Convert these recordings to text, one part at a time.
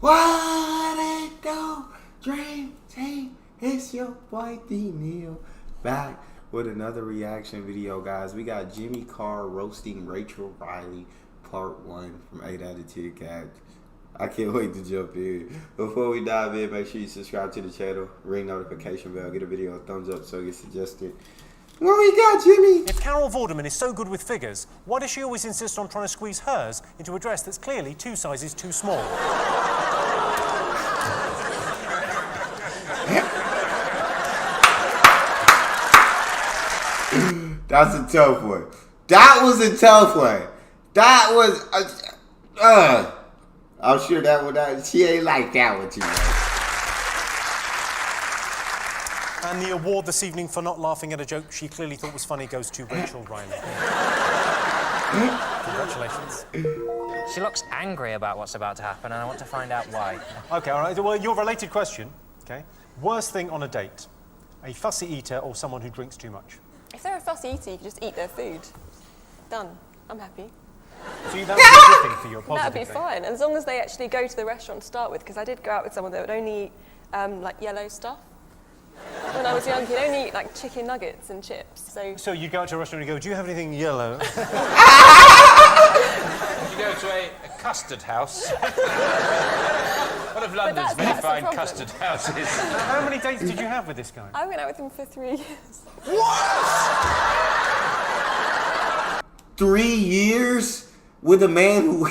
What it do? Dream Team, it's your boy D Neil back with another reaction video, guys. We got Jimmy Carr roasting Rachel Riley, part 1 from 8 out of 10 Cats. I can't wait to jump in. Before we dive in, make sure you subscribe to the channel, ring notification bell, get a video a thumbs up so it gets suggested. What we got, Jimmy? If Carol Vorderman is so good with figures, why does she always insist on trying to squeeze hers into a dress that's clearly 2 sizes too small? That's a tough one. That was a tough one. That was I'm sure that one, she ain't like that one too much. And the award this evening for not laughing at a joke she clearly thought was funny goes to Rachel Riley. Congratulations. She looks angry about what's about to happen, and I want to find out why. Okay, all right. Well, your related question, okay? Worst thing on a date, a fussy eater or someone who drinks too much? If they're a fussy eater, you can just eat their food. Done. I'm happy. So that would be a good thing for you, a positive That'd be fine, as long as they actually go to the restaurant to start with, because I did go out with someone that would only eat like yellow stuff. When I was young, he'd only eat like chicken nuggets and chips. So you go out to a restaurant and you go, do you have anything yellow? You go to a custard house. One of London's very fine custard houses. How many dates did you have with this guy? I went out with him for 3 years. What? 3 years with a man who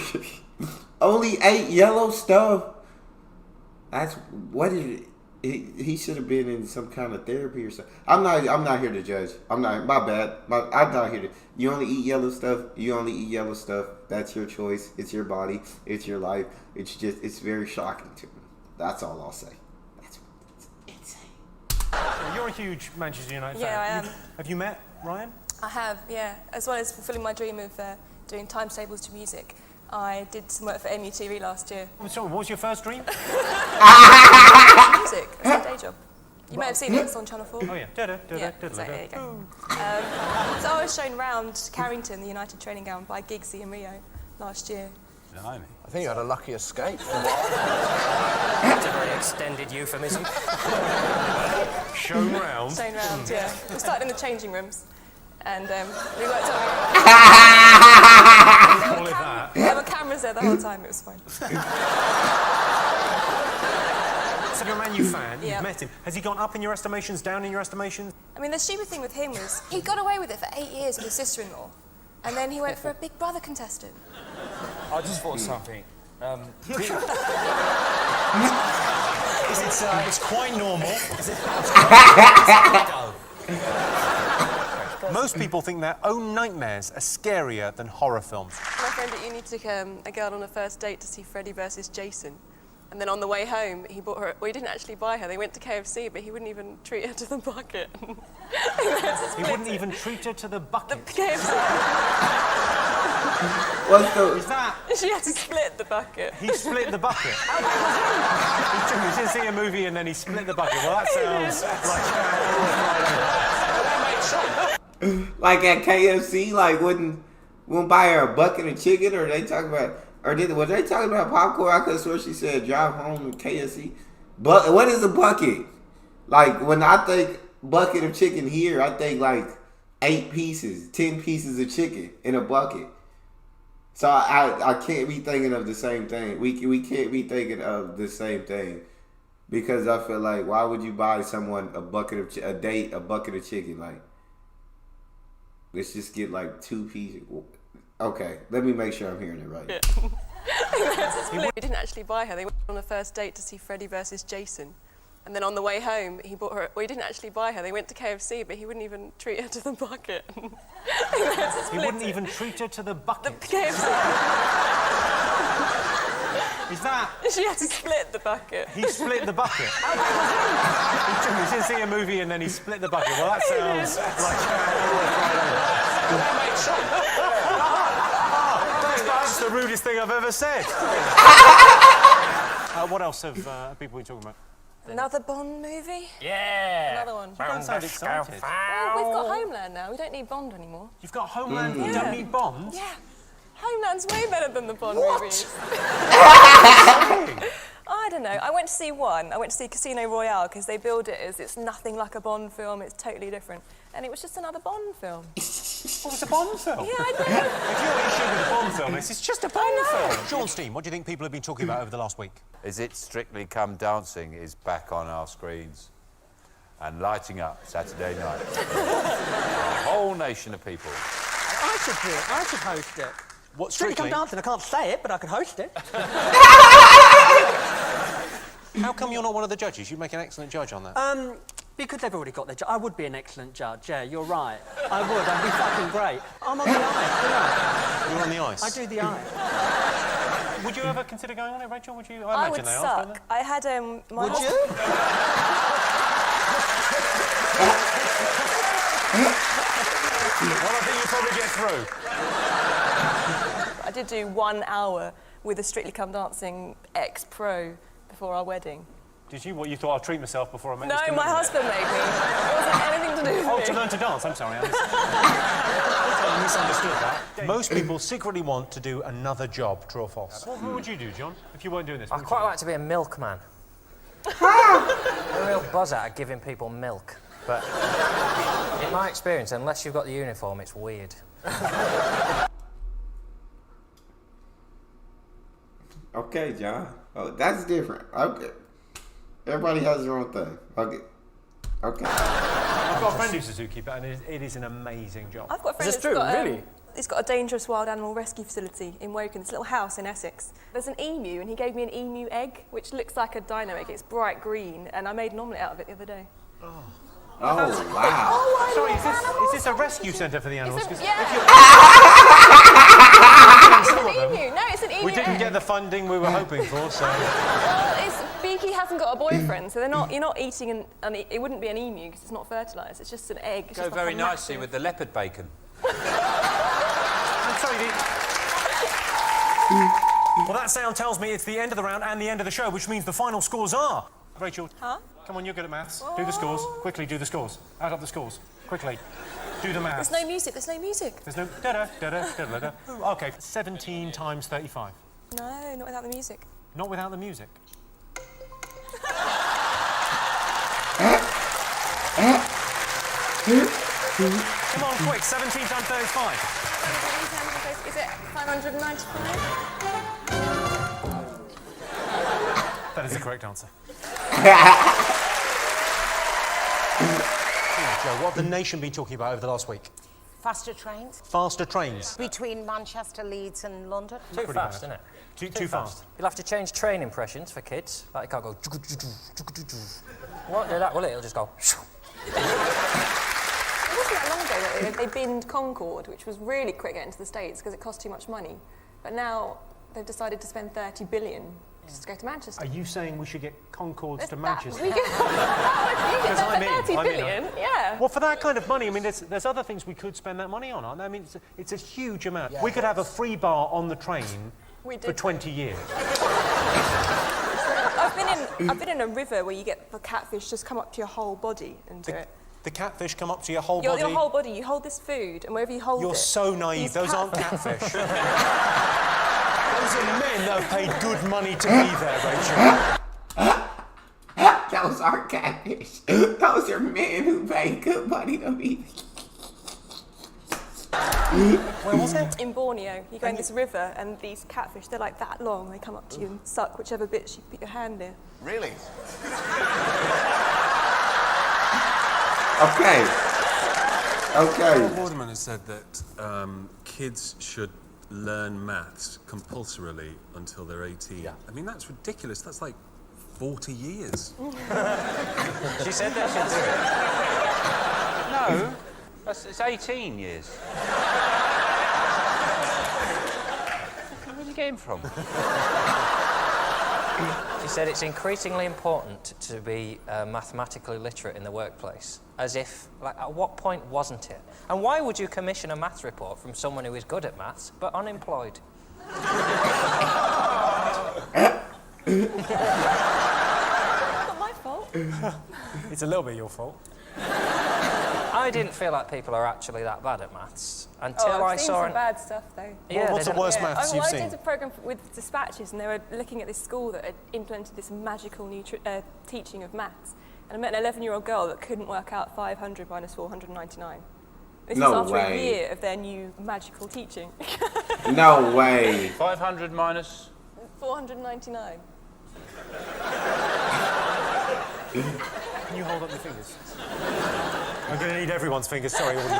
only ate yellow stuff? That's what is it? He should have been in some kind of therapy or something. I'm not here to judge. I'm not here to. You only eat yellow stuff. You only eat yellow stuff. That's your choice. It's your body. It's your life. It's very shocking to me. That's all I'll say. That's insane. You're a huge Manchester United fan. Yeah, I am. Have you met Ryan? I have, yeah. As well as fulfilling my dream of doing timetables to music, I did some work for MUTV last year. So, what was your first dream? Music. It's my day job. You may have seen it. It's on Channel 4. Oh yeah. There you go. So I was shown round Carrington, the United training ground, by Giggsy and Rio last year. Blimey. I think you had a lucky escape. That's a very extended euphemism. Shown round. Shown round, yeah. We started in the changing rooms, and we worked on. Call it that. There were cameras there the whole time. It was fine. So you're a Man U fan. Yeah. You've met him. Has he gone up in your estimations, down in your estimations? I mean, the stupid thing with him was he got away with it for 8 years with his sister-in-law, and then he went for a Big Brother contestant. I just thought something. It's quite normal. Most people think their own nightmares are scarier than horror films. My friend at uni took a girl on a first date to see Freddy versus Jason. And then on the way home, he bought her. Well, he didn't actually buy her. They went to KFC, but he wouldn't even treat her to the bucket. He wouldn't even treat her to the bucket. The KFC. What's the? Is that? She had to split the bucket. He split the bucket. He didn't see a movie and then he split the bucket. Well, that sounds Like at KFC, like wouldn't buy her a bucket of chicken, or they talk about, was they talking about popcorn? I could swear she said drive home to KFC. But what is a bucket? Like when I think bucket of chicken here, I think like 8 pieces, 10 pieces of chicken in a bucket. So I can't be thinking of the same thing. We can't be thinking of the same thing, because I feel like, why would you buy someone a bucket of a bucket of chicken? Like, let's just get like 2 pieces. Okay, let me make sure I'm hearing it right. Yeah. He didn't actually buy her. They went on a first date to see Freddy versus Jason. And then on the way home, he bought her. Well, he didn't actually buy her. They went to KFC, but he wouldn't even treat her to the bucket. He wouldn't even treat her to the bucket. The KFC. Is that? She had to split the bucket. He split the bucket. He didn't see a movie and then he split the bucket. Well, that sounds That's the rudest thing I've ever said. What else have people been talking about? Another Bond movie? Yeah. Another one. You don't sound excited. Well, we've got Homeland now. We don't need Bond anymore. You've got Homeland, you don't need Bond? Yeah. Homeland's way better than the Bond movies. I went to see one. I went to see Casino Royale because they build it as it's nothing like a Bond film. It's totally different, and it was just another Bond film. What was a Bond film? Yeah, I know. If your issue with a Bond film is, it's just a Bond film. Sean Steen, what do you think people have been talking about over the last week? Is it Strictly Come Dancing is back on our screens and lighting up Saturday night. A whole nation of people. I should do it. I should host it. What, Strictly Strictly? Come Dancing, I can't say it, but I could host it. How come you're not one of the judges? You'd make an excellent judge on that. Because they've already got their judge. I would be an excellent judge, yeah, you're right. I would, I'd be fucking great. I'm on the ice, You're on the ice. I do the ice. Would you ever consider going on it, Rachel? Would you? I imagine would they are, don't suck. I had my Would you? Well, I think you probably get through. I did do 1 hour with a Strictly Come Dancing ex-pro before our wedding. Did you? What, you thought I'd treat myself before I met this No, my commitment? husband made me. It wasn't anything to do with Oh, me. to learn to dance. I'm sorry. I misunderstood that. Most people secretly want to do another job, true or false. What would you do, John, if you weren't doing this? I'd What quite would like to be a milkman. I'm a real buzz at giving people milk. But in my experience, unless you've got the uniform, it's weird. Okay, John. Oh, that's different. Okay. Everybody has their own thing. Okay. Okay. I've got a friend who's a zookeeper, and it is an amazing job. I've got a friend Is this that's true? got, Really? He's got a dangerous wild animal rescue facility in Woking, this little house in Essex. There's an emu, and he gave me an emu egg, which looks like a dino egg. It's bright green, and I made an omelette out of it the other day. Oh, wow. Sorry, is this a rescue centre for the animals? 'Cause Yeah. if It's you're an emu. No, it's an emu we didn't egg. get the funding we were hoping for, so... Well, Beaky hasn't got a boyfriend, so you're not eating it wouldn't be an emu because it's not fertilised. It's just an egg. It's Go just like very a nicely massive- with the leopard bacon. I'm sorry, well, that sound tells me it's the end of the round and the end of the show, which means the final scores are... Rachel, Huh? come on, you're good at maths. Do the scores. Quickly, do the scores. Add up the scores. Quickly. Do the maths. There's no music. There's no music. There's no da-da, da-da, da-da, da. Okay, 17 times 35. No, not without the music. Not without the music. Come on, quick, 17 times 35. Is it 595? That is the correct answer. Joe, what have the nation been talking about over the last week? Faster trains Faster trains. between Manchester, Leeds and London. Too fast, isn't it? Too fast. You'll have to change train impressions for kids. Like, it can't go... Won't do that, will it? It'll just go... It wasn't that long ago that they binned Concorde, which was really quick getting to the States because it cost too much money. But now they've decided to spend 30 billion just to go to Manchester. Are you saying we should get Concords to That- Manchester? We get, you get I'm in, that for 30 I'm in. billion, yeah. Well, for that kind of money, I mean, there's other things we could spend that money on, aren't there? I mean, it's a huge amount. We could have a free bar on the train We for did. 20 years. I've been in a river where you get the catfish just come up to your whole body and do it. The catfish come up to your whole Your body. whole body, you hold this food, and wherever you hold it... You're so naive. these Those aren't catfish- catfish. Those are men that have paid good money to be there, Rachel. Those are catfish. Those are men who pay good money to be. Where was it? In Borneo, you go in this river, and these catfish, they're like that long. They come up to you and suck whichever bits you put your hand in. Really? Okay. Waterman has said that kids should learn maths compulsorily until they're 18. Yeah. I mean, that's ridiculous. That's like 40 years. She said they should do it. No, it's 18 years. Where did you get him from? She said it's increasingly important to be mathematically literate in the workplace. As if, like, at what point wasn't it? And why would you commission a maths report from someone who is good at maths but unemployed? Not my fault. It's a little bit your fault. I didn't feel like people are actually that bad at maths until I've I seen saw some bad stuff though. Yeah, What's the there's a- worst maths you've I seen? did a program with dispatches, and they were looking at this school that had implemented this magical new teaching of maths. And I met an 11-year-old girl that couldn't work out 500 minus 499. This No is after way. a year of their new magical teaching. No way. 500 minus. 499. Can you hold up your fingers? I'm going to need everyone's fingers. Sorry, audience.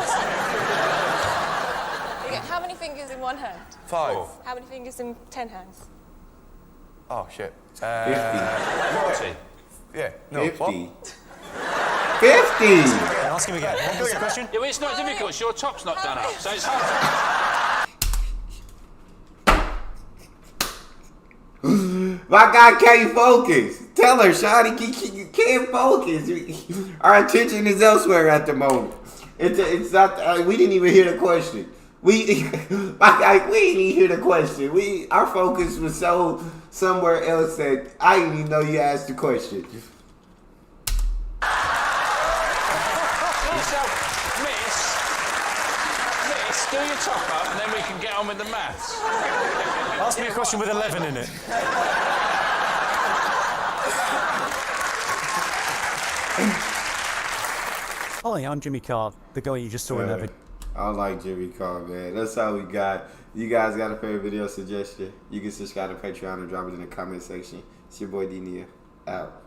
You get how many fingers in one hand? 5. How many fingers in 10 hands? Oh, shit. 50. 40. Yeah. No, 50. what? 50. Ask him again. What was the question? Yeah, well, it's not difficult. It's your top's not done up, so it's hard. My guy can't focus. Tell her, Shawty, you can't focus. Our attention is elsewhere at the moment. It's not. We didn't even hear the question. We didn't even hear the question. Our focus was so somewhere else that I didn't even know you asked the question. So, Miss, do your top up, and then we can get on with the maths. Ask me a question with 11 in it. Hi, I'm Jimmy Carr, the guy you just saw in that video. I don't like Jimmy Carr, man. That's all we got. You guys got a favorite video suggestion? You can subscribe to Patreon or drop it in the comment section. It's your boy D-Nia. Out.